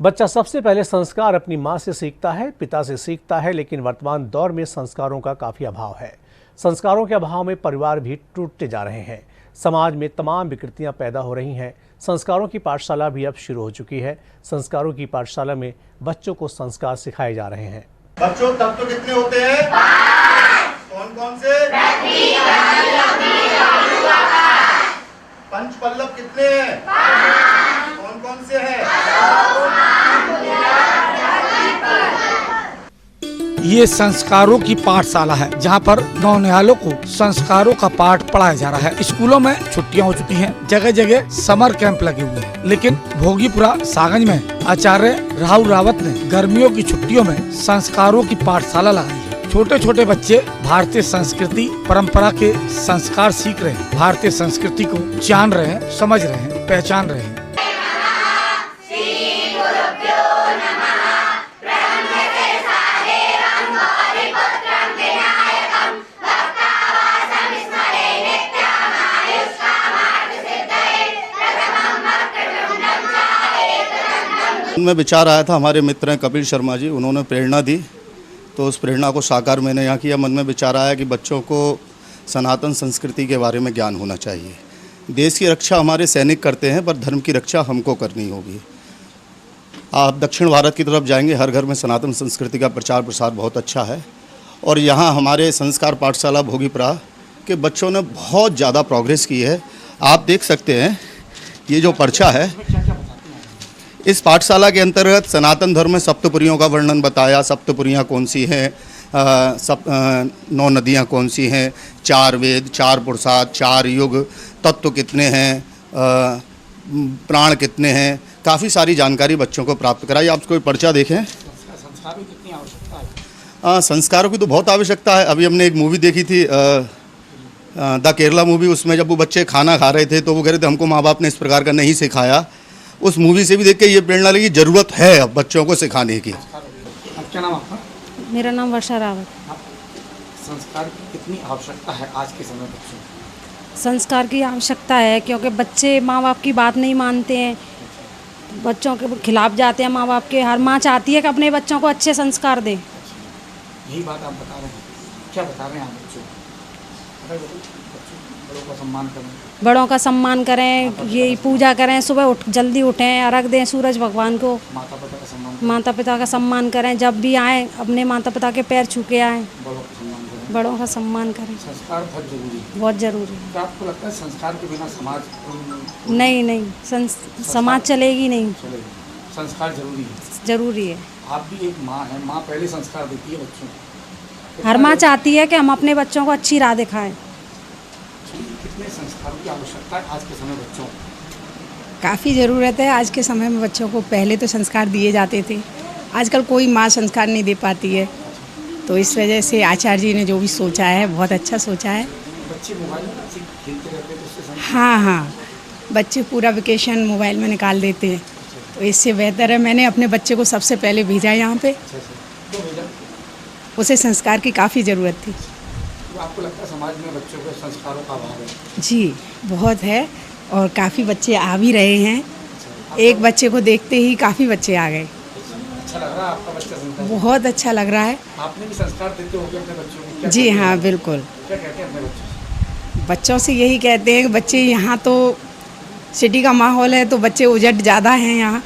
बच्चा सबसे पहले संस्कार अपनी माँ से सीखता है, पिता से सीखता है, लेकिन वर्तमान दौर में संस्कारों का काफ़ी अभाव है। संस्कारों के अभाव में परिवार भी टूटते जा रहे हैं। समाज में तमाम विकृतियां पैदा हो रही हैं। संस्कारों की पाठशाला भी अब शुरू हो चुकी है। संस्कारों की पाठशाला में बच्चों को संस्कार सिखाए जा रहे हैं। बच्चों तत्व कितने होते हैं? कौन कौन से? पंच पल्लव कितने हैं? कौन कौन से हैं? ये संस्कारों की पाठशाला है जहाँ पर नौनिहालों को संस्कारों का पाठ पढ़ाया जा रहा है। स्कूलों में छुट्टियां हो चुकी हैं, जगह जगह समर कैंप लगे हुए हैं, लेकिन भोगीपुरा सागंज में आचार्य राहुल रावत ने गर्मियों की छुट्टियों में संस्कारों की पाठशाला लगाई है। छोटे छोटे बच्चे भारतीय संस्कृति परंपरा के संस्कार सीख रहे हैं, भारतीय संस्कृति को जान रहे हैं, समझ रहे हैं, पहचान रहे हैं। में विचार आया था, हमारे मित्र हैं कपिल शर्मा जी, उन्होंने प्रेरणा दी, तो उस प्रेरणा को साकार मैंने यहाँ किया। मन में विचार आया कि बच्चों को सनातन संस्कृति के बारे में ज्ञान होना चाहिए। देश की रक्षा हमारे सैनिक करते हैं, पर धर्म की रक्षा हमको करनी होगी। आप दक्षिण भारत की तरफ जाएंगे, हर घर में सनातन संस्कृति का प्रचार प्रसार बहुत अच्छा है। और यहाँ हमारे संस्कार पाठशाला भोगीपुरा के बच्चों ने बहुत ज़्यादा प्रोग्रेस की है। आप देख सकते हैं, ये जो पर्चा है, इस पाठशाला के अंतर्गत सनातन धर्म में सप्तपुरियों का वर्णन बताया। सप्तपुरियाँ कौन सी हैं, 9 नदियाँ कौन सी हैं, 4 वेद, 4 पुरुषार्थ, 4 युग, तत्व कितने हैं, प्राण कितने हैं, काफ़ी सारी जानकारी बच्चों को प्राप्त कराई। आप कोई पर्चा देखें। संस्कारों की कितनी आवश्यकता है? संस्कारों की तो बहुत आवश्यकता है। अभी हमने एक मूवी देखी थी, द केरला मूवी। उसमें जब वो बच्चे खाना खा रहे थे तो वो कह रहे थे हमको माँ बाप ने इस प्रकार का नहीं सिखाया। उस मूवी से भी देख के ये प्रेरणा लगी, ज़रूरत है अब बच्चों को सिखाने की। क्या नाम आपका? मेरा नाम वर्षा रावत। संस्कार की कितनी आवश्यकता है आज के समय बच्चों को? संस्कार की आवश्यकता है क्योंकि बच्चे माँ बाप की बात नहीं मानते हैं, बच्चों के खिलाफ जाते हैं माँ बाप के। हर माँ चाहती है कि अपने बच्चों को अच्छे संस्कार दें। यही बात आप बता रहे हैं, क्या बता रहे हैं आप बच्चों को? बड़ों का सम्मान करें, बड़ों का सम्मान करें, ये पूजा करें, सुबह जल्दी उठें, अर्घ दें सूरज भगवान को, माता पिता का सम्मान करें, जब भी आएँ अपने माता पिता के पैर छू के आएँ, बड़ों का सम्मान करें। संस्कार बहुत जरूरी है। बहुत ज़रूरी है। क्या आपको लगता है संस्कार के बिना समाज नहीं, समाज चलेगी नहीं। संस्कार जरूरी है। जरूरी है। आप भी एक माँ है, माँ पहले संस्कार देती है बच्चों को। हर माँ चाहती है कि हम अपने बच्चों को अच्छी राह दिखाएं। कितने संस्कारों की आवश्यकता है आज के समय बच्चों को? काफ़ी ज़रूरत है आज के समय में बच्चों को। पहले तो संस्कार दिए जाते थे, आजकल कोई माँ संस्कार नहीं दे पाती है, तो इस वजह से आचार्य जी ने जो भी सोचा है बहुत अच्छा सोचा है। बच्चे मोबाइल में खेलते रहते हैं तो उससे हाँ, बच्चे पूरा वेकेशन मोबाइल में निकाल देते हैं, तो इससे बेहतर है मैंने अपने बच्चे को सबसे पहले भेजा यहाँ पे। उसे संस्कार की काफ़ी ज़रूरत थी। तो आपको लगता है समाज में बच्चों को संस्कारों का अभाव है? जी बहुत है, और काफ़ी बच्चे आ भी रहे हैं। एक बच्चे को देखते ही काफ़ी बच्चे आ गए। अच्छा लग रहा है आपका बच्चा संस्कार? बहुत अच्छा लग रहा है। आपने भी संस्कार देते हो अपने बच्चों को? जी हाँ, बिल्कुल। क्या कहते हैं अपने बच्चों से? बच्चों से यही कहते हैं कि बच्चे, यहाँ तो सिटी का माहौल है तो बच्चे उजट ज़्यादा हैं यहाँ,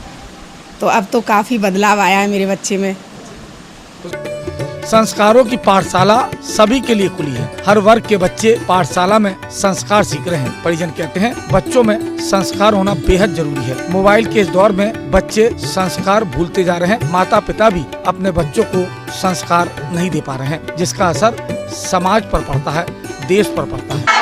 तो अब तो काफ़ी बदलाव आया है मेरे बच्चे में। संस्कारों की पाठशाला सभी के लिए खुली है। हर वर्ग के बच्चे पाठशाला में संस्कार सीख रहे हैं। परिजन कहते हैं बच्चों में संस्कार होना बेहद जरूरी है। मोबाइल के इस दौर में बच्चे संस्कार भूलते जा रहे हैं। माता पिता भी अपने बच्चों को संस्कार नहीं दे पा रहे हैं, जिसका असर समाज पर पड़ता है, देश पर पड़ता है।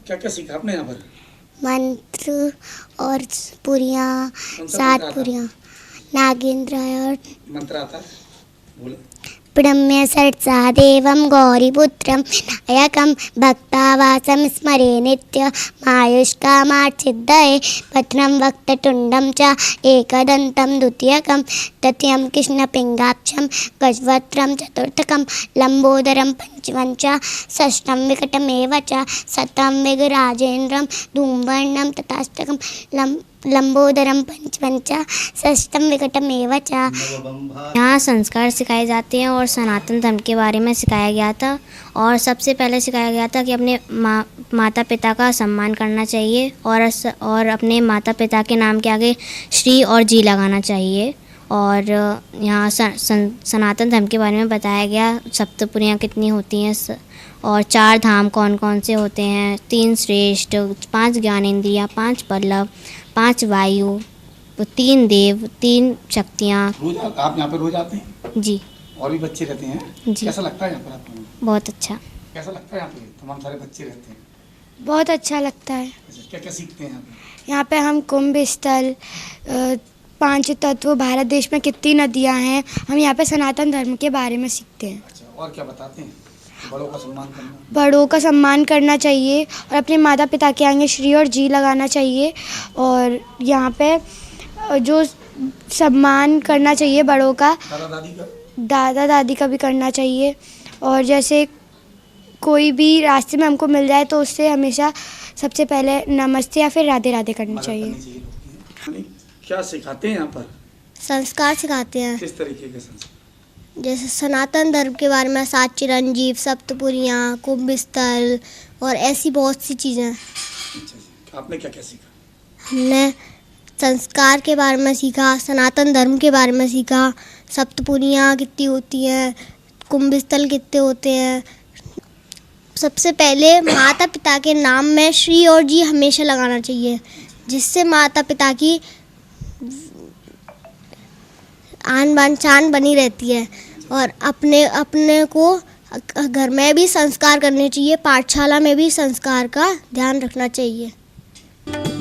क्या क्या सीखा आपने यहाँ पर? मंत्र और पुरियाँ, 7 पुरियाँ, नागेंद्र और मंत्र आता है? बोले। ब्रह्म्य सर्सा देवं गौरीपुत्रं नायकं भक्तावासं स्मरे नित्यमायुष्कामार्थिद्धये भद्रं वक्त्रतुण्डं च एकदन्तं द्वितीयकं तृतीयं कृष्णपिङ्गाक्षं गजवक्त्रं चतुर्थकं लम्बोदरं पंचमं च षष्ठं विकटमेव च शतं विघ्नराजेन्द्रं धूम्रवर्णं तथाष्टकं लंबोदरम पंचमंच षष्ठम विकटमेव च। यहाँ संस्कार सिखाए जाते हैं और सनातन धर्म के बारे में सिखाया गया था। और सबसे पहले सिखाया गया था कि अपने माता पिता का सम्मान करना चाहिए और अपने माता पिता के नाम के आगे श्री और जी लगाना चाहिए। और यहाँ सनातन धर्म के बारे में बताया गया, सप्तपुरियाँ कितनी होती हैं और 4 धाम कौन कौन से होते हैं, 3 श्रेष्ठ, 5 ज्ञानेंद्रियाँ, 5 पल्लव, 5 वायु, 3 देव, 3 शक्तियाँ। रोज आप यहाँ पे रोज आते हैं? जी। और भी बच्चे रहते हैं? जी। कैसा लगता है यहाँ पर आपको? बहुत अच्छा। कैसा लगता है यहाँ पे तमाम सारे बच्चे रहते हैं? बहुत अच्छा लगता है। क्या क्या सीखते हैं यहाँ पे? यहाँ पे हम कुंभ स्थल, 5 तत्व, भारत देश में कितनी नदियाँ हैं, हम यहाँ पे सनातन धर्म के बारे में सीखते हैं। अच्छा, और क्या बताते हैं? बड़ों का सम्मान करना। बड़ों का सम्मान करना चाहिए और अपने माता पिता के आगे श्री और जी लगाना चाहिए। और यहाँ पे जो सम्मान करना चाहिए बड़ों का, दादा दादी का भी करना चाहिए। और जैसे कोई भी रास्ते में हमको मिल जाए तो उससे हमेशा सबसे पहले नमस्ते या फिर राधे राधे करनी चाहिए। क्या सिखाते हैं यहाँ पर? संस्कार सिखाते हैं। किस तरीके के संस्कार? जैसे सनातन धर्म के बारे में 7 चिरंजीव, सप्तपुरियाँ, कुंभ स्थल और ऐसी बहुत सी चीज़ें। अच्छा, आपने क्या क्या सीखा? हमने संस्कार के बारे में सीखा, सनातन धर्म के बारे में सीखा, सप्तपुरियाँ कितनी होती हैं, कुंभ स्थल कितने होते हैं। सबसे पहले माता पिता के नाम में श्री और जी हमेशा लगाना चाहिए, जिससे माता पिता की आन बान शान बनी रहती है। और अपने को घर में भी संस्कार करने चाहिए, पाठशाला में भी संस्कार का ध्यान रखना चाहिए।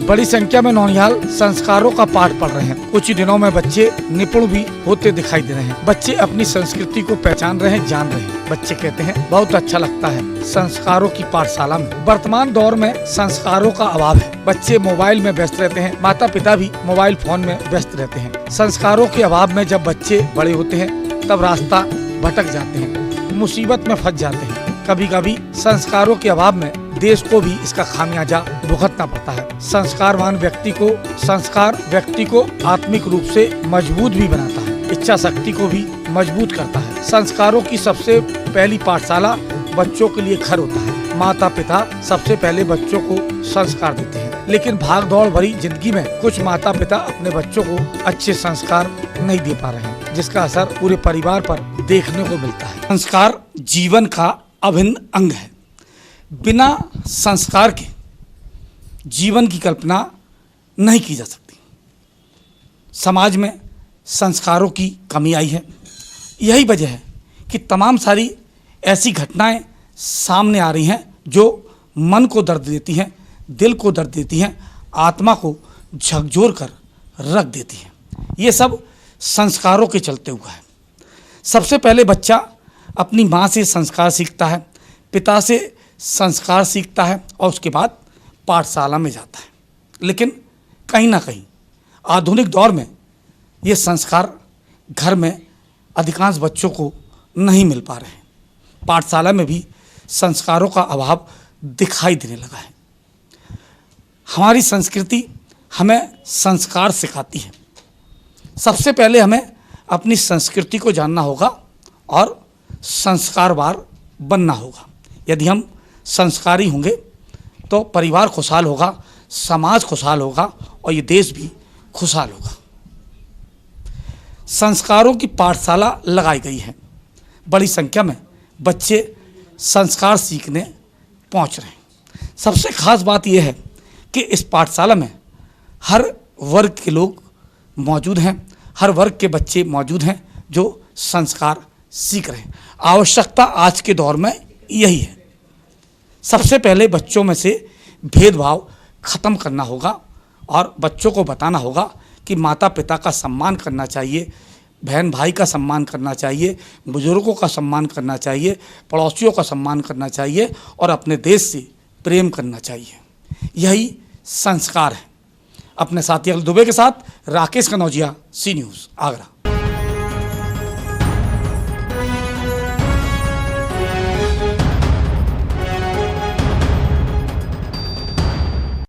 बड़ी संख्या में नौनिहाल संस्कारों का पाठ पढ़ रहे हैं। कुछ ही दिनों में बच्चे निपुण भी होते दिखाई दे रहे हैं। बच्चे अपनी संस्कृति को पहचान रहे हैं, जान रहे हैं। बच्चे कहते हैं बहुत अच्छा लगता है संस्कारों की पाठशाला में। वर्तमान दौर में संस्कारों का अभाव है। बच्चे मोबाइल में व्यस्त रहते हैं, माता पिता भी मोबाइल फोन में व्यस्त रहते हैं। संस्कारों के अभाव में जब बच्चे बड़े होते हैं तब रास्ता भटक जाते हैं, मुसीबत में फंस जाते हैं। कभी कभी संस्कारों के अभाव में देश को भी इसका खामियाजा भुगतना पड़ता है। संस्कारवान संस्कार व्यक्ति को आत्मिक रूप से मजबूत भी बनाता है, इच्छा शक्ति को भी मजबूत करता है। संस्कारों की सबसे पहली पाठशाला बच्चों के लिए घर होता है। माता पिता सबसे पहले बच्चों को संस्कार देते हैं, लेकिन भाग दौड़ भरी जिंदगी में कुछ माता पिता अपने बच्चों को अच्छे संस्कार नहीं दे पा रहे हैं, जिसका असर पूरे परिवार पर देखने को मिलता है। संस्कार जीवन का अभिन्न अंग है। बिना संस्कार के जीवन की कल्पना नहीं की जा सकती। समाज में संस्कारों की कमी आई है। यही वजह है कि तमाम सारी ऐसी घटनाएं सामने आ रही हैं जो मन को दर्द देती हैं, दिल को दर्द देती हैं, आत्मा को झकझोर कर रख देती हैं। ये सब संस्कारों के चलते हुआ है। सबसे पहले बच्चा अपनी माँ से संस्कार सीखता है, पिता से संस्कार सीखता है और उसके बाद पाठशाला में जाता है। लेकिन कहीं ना कहीं आधुनिक दौर में ये संस्कार घर में अधिकांश बच्चों को नहीं मिल पा रहे हैं। पाठशाला में भी संस्कारों का अभाव दिखाई देने लगा है। हमारी संस्कृति हमें संस्कार सिखाती है। सबसे पहले हमें अपनी संस्कृति को जानना होगा और संस्कारवान बनना होगा। यदि हम संस्कारी होंगे तो परिवार खुशहाल होगा, समाज खुशहाल होगा और ये देश भी खुशहाल होगा। संस्कारों की पाठशाला लगाई गई है। बड़ी संख्या में बच्चे संस्कार सीखने पहुंच रहे हैं। सबसे खास बात यह है कि इस पाठशाला में हर वर्ग के लोग मौजूद हैं, हर वर्ग के बच्चे मौजूद हैं जो संस्कार सीख रहे हैं। आवश्यकता आज के दौर में यही है। सबसे पहले बच्चों में से भेदभाव खत्म करना होगा और बच्चों को बताना होगा कि माता पिता का सम्मान करना चाहिए, बहन भाई का सम्मान करना चाहिए, बुजुर्गों का सम्मान करना चाहिए, पड़ोसियों का सम्मान करना चाहिए और अपने देश से प्रेम करना चाहिए। यही संस्कार है। अपने साथी अखिल दुबे के साथ राकेश कनौजिया, सी न्यूज़, आगरा।